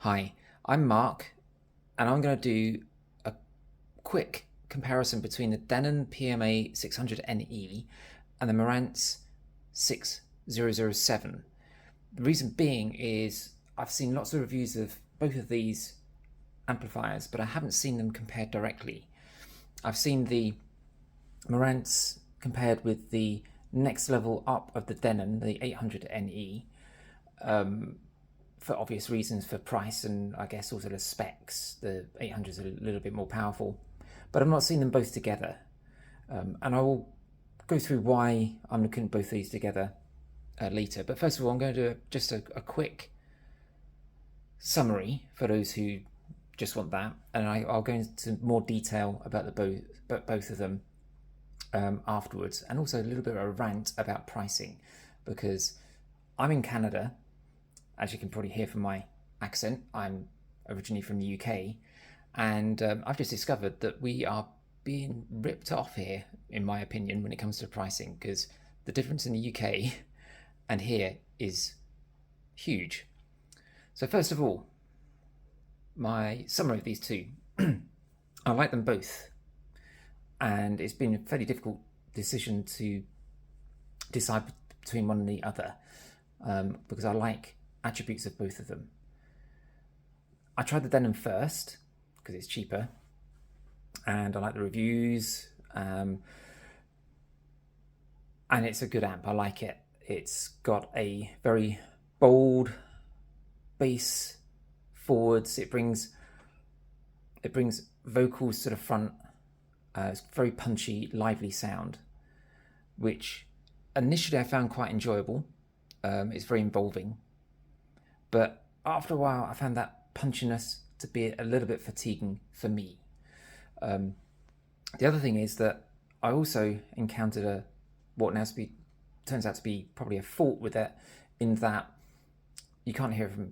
Hi, I'm Mark, and I'm going to do a quick comparison between the Denon PMA-600NE and the Marantz 6007. The reason being is I've seen lots of reviews of both of these amplifiers, but I haven't seen them compared directly. I've seen the Marantz compared with the next level up of the Denon, the 800NE, for obvious reasons, for price and I guess also the specs. The 800 is a little bit more powerful, but I've not seen them both together. And I will go through why I'm looking at both these together later. But first of all, I'm going to do just a quick summary for those who just want that, and I'll go into more detail about the both of them afterwards, and also a little bit of a rant about pricing, because I'm in Canada. As you can probably hear from my accent, I'm originally from the UK, and I've just discovered that we are being ripped off here, in my opinion, when it comes to pricing, because the difference in the UK and here is huge. So first of all, my summary of these two. I like them both, and it's been a fairly difficult decision to decide between one and the other, because I like attributes of both of them. I tried the Denon first because it's cheaper and I like the reviews, and it's a good amp. I like it. It's got a very bold bass forwards. It brings vocals to the front. It's very punchy, lively sound, which initially I found quite enjoyable. It's very involving, but after a while I found that punchiness to be a little bit fatiguing for me. The other thing is that I also encountered what now turns out to be probably a fault with it, in that you can't hear it from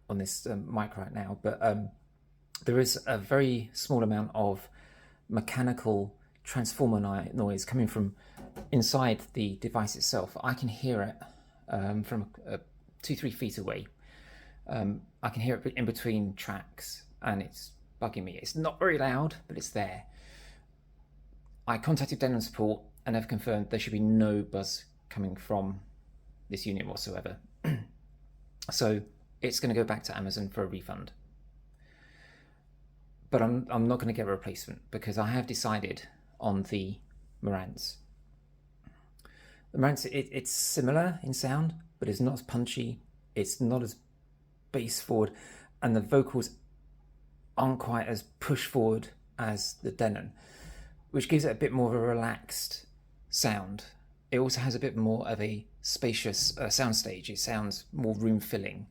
on this mic right now, but there is a very small amount of mechanical transformer noise coming from inside the device itself. I can hear it from 2-3 feet away. I can hear it in between tracks, and it's bugging me. It's not very loud, but it's there. I contacted Denon support and they've confirmed there should be no buzz coming from this unit whatsoever. So it's going to go back to Amazon for a refund. But I'm not going to get a replacement, because I have decided on the Marantz. The Marantz, it's similar in sound, but it's not as punchy. It's not as bass forward, and the vocals aren't quite as push forward as the Denon, which gives it a bit more of a relaxed sound. It also has a bit more of a spacious soundstage. It sounds more room filling.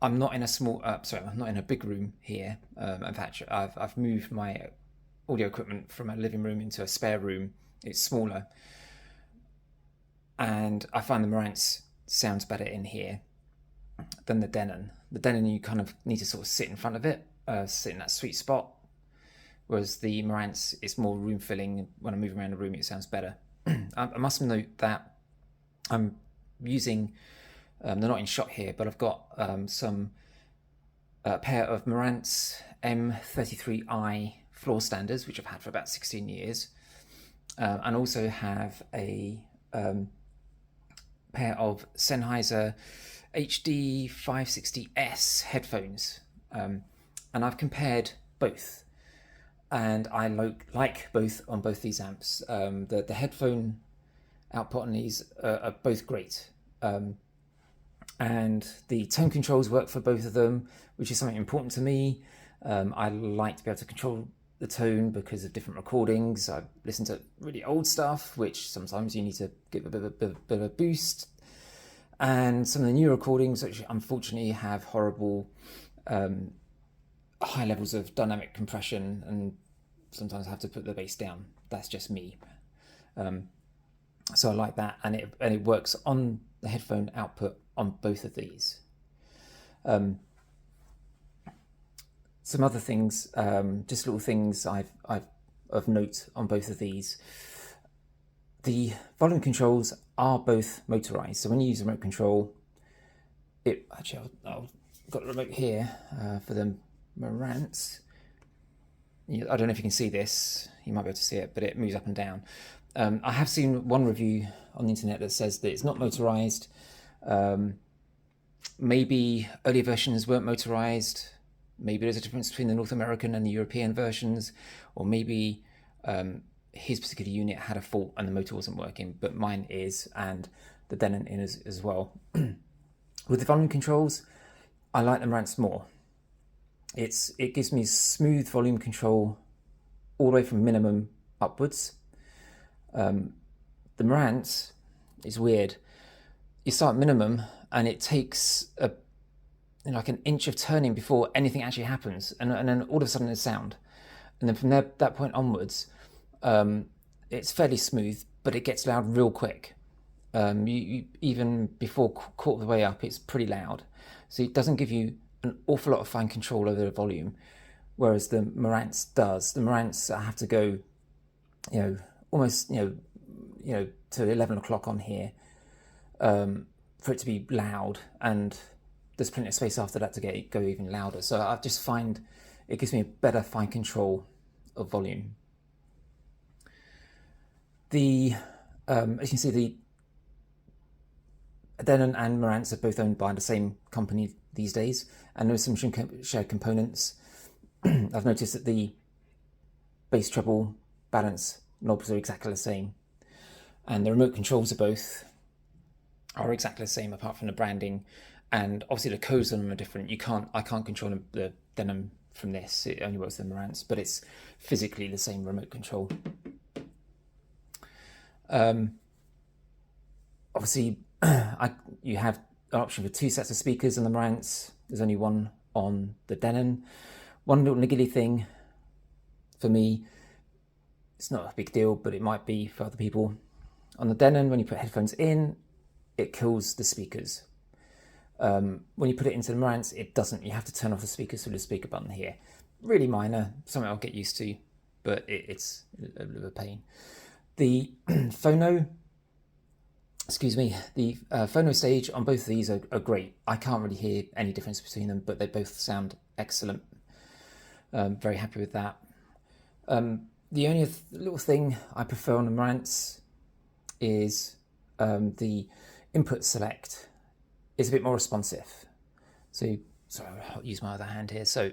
I'm not in I'm not in a big room here. In fact, I've moved my audio equipment from a living room into a spare room. It's smaller, and I find the Marantz sounds better in here than the Denon. The Denon, you kind of need to sort of sit in front of it, sit in that sweet spot, whereas the Marantz is more room filling. When I move around the room, it sounds better. I must note that I'm using, they're not in shot here, but I've got some pair of Marantz M33i floor standers, which I've had for about 16 years, and also have a pair of Sennheiser HD 560S headphones, and I've compared both, and I like both on both these amps. The headphone output on these are both great, and the tone controls work for both of them, which is something important to me. I like to be able to control the tone because of different recordings. I listen to really old stuff, which sometimes you need to give a bit of a boost, and some of the new recordings, which unfortunately have horrible high levels of dynamic compression, and sometimes I have to put the bass down. That's just me. So I like that, and it works on the headphone output on both of these. Some other things, just little things I've of note on both of these. The volume controls are both motorized, so when you use a remote control, Actually, I've got the remote here for the Marantz. I don't know if you can see this. You might be able to see it, but it moves up and down. I have seen one review on the internet that says that it's not motorized. Maybe earlier versions weren't motorized. Maybe there's a difference between the North American and the European versions, or maybe his particular unit had a fault and the motor wasn't working, but mine is, and the Denon is as well. With the volume controls, I like the Marantz more. It gives me smooth volume control all the way from minimum upwards. The Marantz is weird. You start minimum and it takes like an inch of turning before anything actually happens, and then all of a sudden there's sound, and then from that point onwards, it's fairly smooth, but it gets loud real quick. You even before quarter of the way up, it's pretty loud, so it doesn't give you an awful lot of fine control over the volume, whereas the Marantz does. The Marantz, I have to go, almost to 11 o'clock on here for it to be loud, and there's plenty of space after that to go even louder. So I just find it gives me a better fine control of volume. As you can see, the Denon and Marantz are both owned by the same company these days, and there's some shared components. I've noticed that the bass treble balance knobs are exactly the same, and the remote controls are exactly the same apart from the branding, and obviously the codes on them are different. I can't control the Denon from this. It only works with the Marantz, but it's physically the same remote control. Obviously, you have an option for 2 sets of speakers on the Marantz. There's only one on the Denon. One little niggly thing for me, it's not a big deal, but it might be for other people. On the Denon, when you put headphones in, it kills the speakers. When you put it into the Marantz, it doesn't. You have to turn off the speakers through the speaker button here. Really minor, something I'll get used to, but it's a bit of a pain. The phono stage on both of these are great. I can't really hear any difference between them, but they both sound excellent. Very happy with that. The only little thing I prefer on the Marantz is the input select is a bit more responsive. So, sorry, I'll use my other hand here. So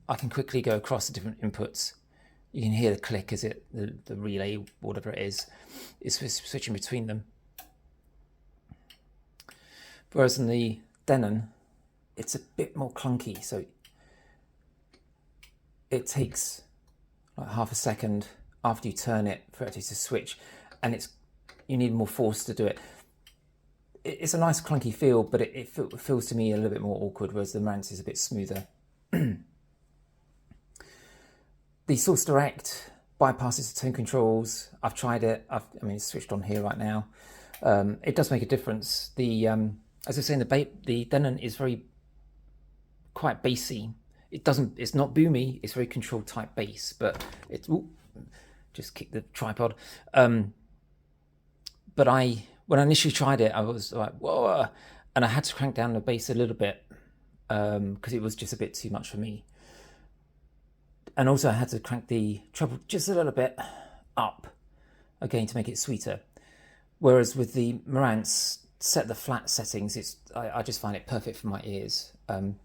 I can quickly go across the different inputs. You can hear the click as the relay, whatever it is switching between them. Whereas in the Denon, it's a bit more clunky. So it takes like half a second after you turn it for it to switch, and you need more force to do it. It's a nice clunky feel, but it feels to me a little bit more awkward, whereas the Marantz is a bit smoother. The Source Direct bypasses the tone controls. I've tried it. It's switched on here right now. It does make a difference. As I was saying, the Denon is quite bassy. It's not boomy. It's very controlled type bass, but just kick the tripod. But when I initially tried it, I was like, whoa, and I had to crank down the bass a little bit because it was just a bit too much for me. And also I had to crank the treble just a little bit up again to make it sweeter. Whereas with the Marantz, set the flat settings, I just find it perfect for my ears. And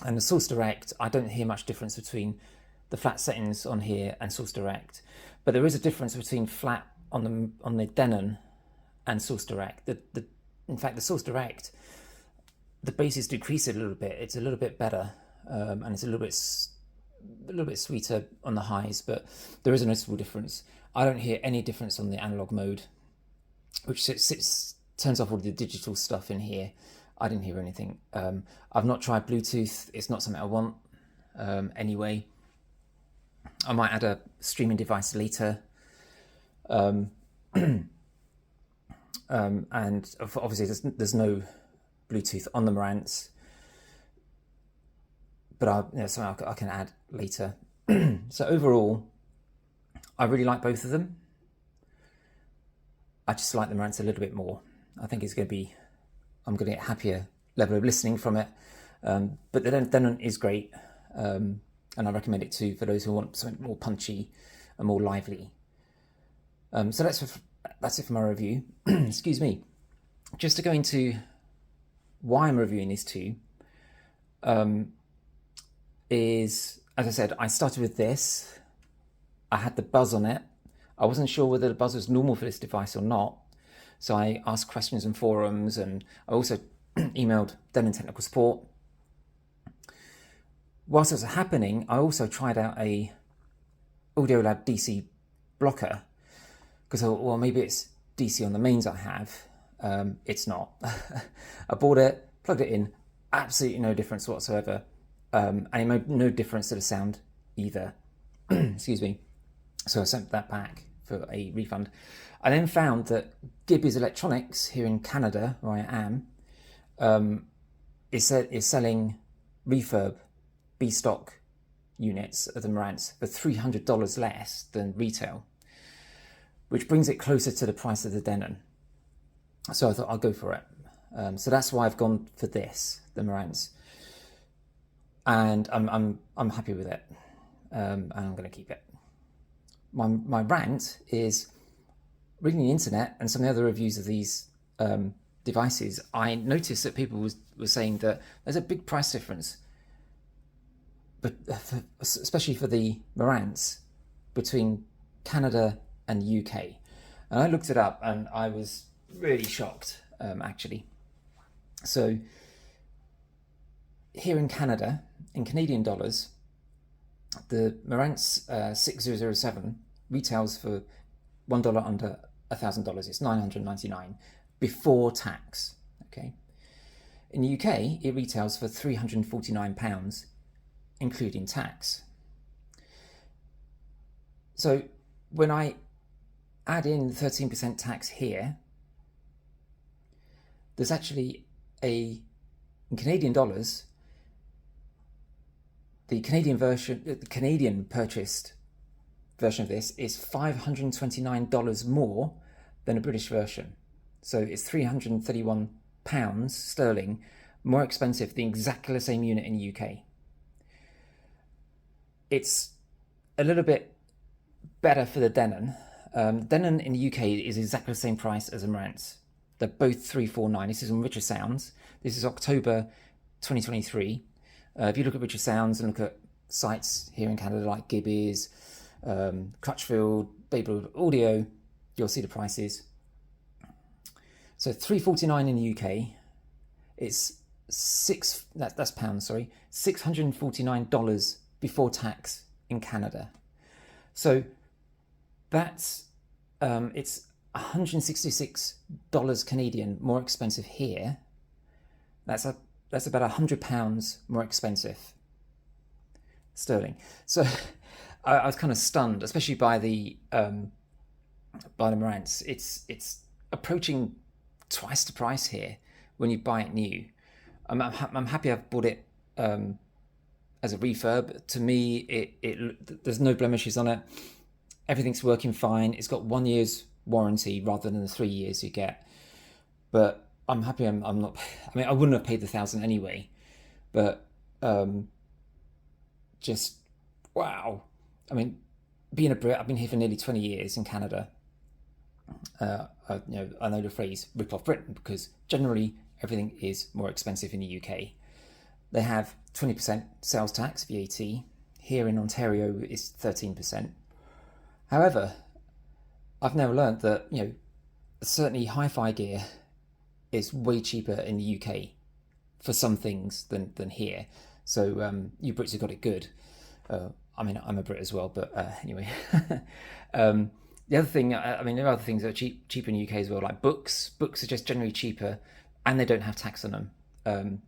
the Source Direct, I don't hear much difference between the flat settings on here and Source Direct, but there is a difference between flat on the Denon and Source Direct. In fact, the Source Direct, the bass is decreased a little bit. It's a little bit better, and it's a little bit sweeter on the highs, but there is a noticeable difference. I don't hear any difference on the analog mode, which turns off all the digital stuff in here. I didn't hear anything. I've not tried Bluetooth. It's not something I want anyway. I might add a streaming device later. And obviously there's no Bluetooth on the Marantz, but something I can add later. So overall, I really like both of them. I just like the Marantz a little bit more. I think I'm going to get happier level of listening from it. But the Denon is great, and I recommend it too for those who want something more punchy and more lively. So that's it for my review. Excuse me. Just to go into why I'm reviewing these two, is, as I said, I started with this. I had the buzz on it. I wasn't sure whether the buzz was normal for this device or not. So I asked questions in forums, and I also emailed Denon technical support. Whilst it was happening, I also tried out a Audiolab DC blocker, because I thought, well, maybe it's DC on the mains I have. It's not. I bought it, plugged it in, absolutely no difference whatsoever. And it made no difference to the sound either. Excuse me. So I sent that back for a refund. I then found that Gibby's Electronics here in Canada, where I am, is selling refurb B-stock units of the Marantz for $300 less than retail, which brings it closer to the price of the Denon. So I thought I'll go for it. So that's why I've gone for this, the Marantz, and I'm happy with it, and I'm going to keep it. My rant is, reading the internet and some of the other reviews of these devices, I noticed that people were saying that there's a big price difference, but especially for the Marantz, between Canada and the UK. And I looked it up and I was really shocked, actually. So here in Canada, in Canadian dollars, the Marantz 6007 retails for $1 under $1,000. It's $999 before tax. Okay. In the UK, it retails for £349, including tax. So when I add in 13% tax here, there's actually in Canadian dollars, the Canadian purchased version of this is $529 more than a British version. So it's £331 sterling more expensive than exactly the same unit in the UK. It's a little bit better for the Denon. Denon in the UK is exactly the same price as a Marantz. They're both $349. This is on Richer Sounds. This is October 2023. If you look at Richer Sounds and look at sites here in Canada like Gibby's, Crutchfield, Baby Audio, you'll see the prices. So $349 in the UK. It's that's pounds, sorry. $649 before tax in Canada. So that's it's $166 Canadian more expensive here. That's about £100 more expensive sterling. So I was kind of stunned, especially by the Marantz. It's approaching twice the price here when you buy it new. I'm happy I've bought it as a refurb. To me, there's no blemishes on it. Everything's working fine. It's got 1 year's warranty rather than the 3 years you get. But I'm happy I'm not. I mean, I wouldn't have paid the $1,000 anyway. But just wow. I mean, being a Brit, I've been here for nearly 20 years in Canada. I know the phrase "rip off Britain" because generally everything is more expensive in the UK. They have 20% sales tax, VAT. Here in Ontario, it's 13%. However, I've now learned that certainly hi-fi gear is way cheaper in the UK for some things than here. So you Brits have got it good. I mean, I'm a Brit as well, but anyway. The other thing, I mean, there are other things that are cheaper in the UK as well, like books. Books are just generally cheaper, and they don't have tax on them.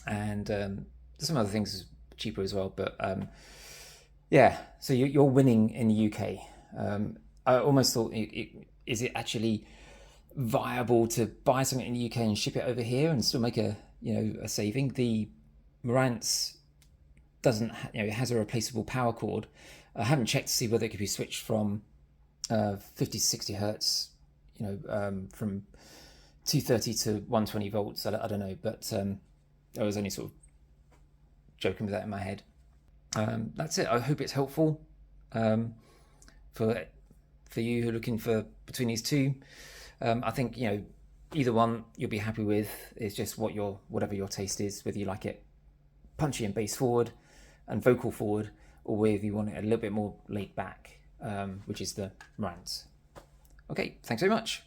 And some other things are cheaper as well. But yeah, so you're winning in the UK. I almost thought, is it actually viable to buy something in the UK and ship it over here and still make a saving? The Marantz doesn't, it has a replaceable power cord. I haven't checked to see whether it could be switched from 50 to 60 hertz, from 230 to 120 volts. I don't know, but I was only sort of joking with that in my head. That's it. I hope it's helpful for you who are looking for between these two. I think, you know, either one you'll be happy with. It's just whatever your taste is, whether you like it punchy and bass forward and vocal forward, or whether you want it a little bit more laid back, which is the Marantz. Okay, thanks very much.